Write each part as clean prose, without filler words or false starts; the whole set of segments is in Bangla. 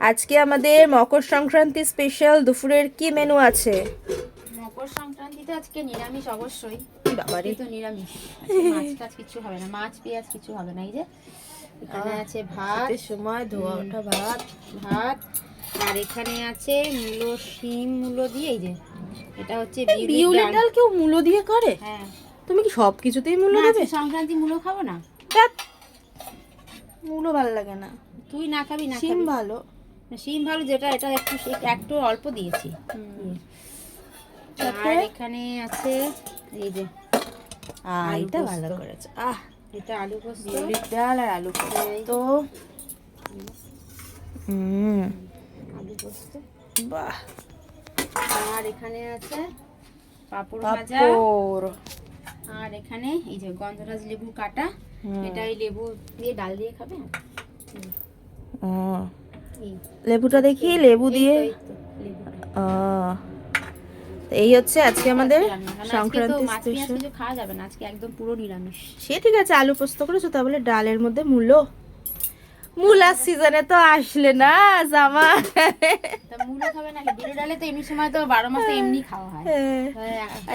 আজকে আমাদের মকর সংক্রান্তি স্পেশাল দুপুরের কি মেনু আছে? মকর সংক্রান্তিতে আজকে নিরামিষ অবশ্যই। বাবারে, তো নিরামিষ, মাছ টাছ কিছু হবে না, মাছ পেঁয়াজ কিছু হবে না। এই যে এখানে আছে ভাত, সময় ধোয়া ওঠা ভাত। ভাত, আর এখানে আছে মূলো, শিম মূলো দিয়ে, এই যে এটা হচ্ছে বিউলির ডাল কেউ মূলো দিয়ে করে? হ্যাঁ। তুমি কি সব কিছুতেই মূলো না, দেবে? আজকে সংক্রান্তি মূলো খাবো না। ধ্যাৎ, মূলো ভালো লাগে না। তুই না খাবি না শিম খাবি? ভালো। শিম ভালো, যেটা এটা একটু অল্প দিয়েছি। আর এখানে আছে এই যে এটা ভালো করেছে। এটা আলু পোস্ত, বিউলির ডাল আর আলু পোস্ত। আলু পোস্ত। বাহ। আর এখানে আছে পাঁপড় ভাজা, আর এখানে এই যে গন্ধরাজ লেবু কাটা, এটা এই লেবু দিয়ে ডাল দিয়ে খাবে। লেবুটা দেখি, লেবু দিয়ে। এই হচ্ছে আজকে আমাদের সংক্রান্তি স্পেশাল। কিছু খাওয়া যাবে না আজকে, একদম পুরো নিরামিষ। সে ঠিক আছে, আলু পোস্ত করেছো, তাহলে ডালের মধ্যে মূলো। মূলার সিজনে তো আসলে না জামা। তা মূলো খাবে না? বিউলি ডালে তো এমনি সময় তো 12 মাসে এমনি খাওয়া হয়।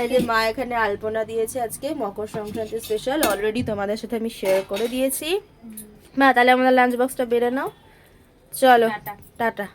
এই যে মা এখানে আলপনা দিয়েছে আজকে মকর সংক্রান্তি স্পেশাল, অলরেডি তোমাদের সাথে আমি শেয়ার করে দিয়েছি। মা তাহলে আমাদের লাঞ্চ বক্সটা বেড়ে নাও, চলো টাটা। টাটা।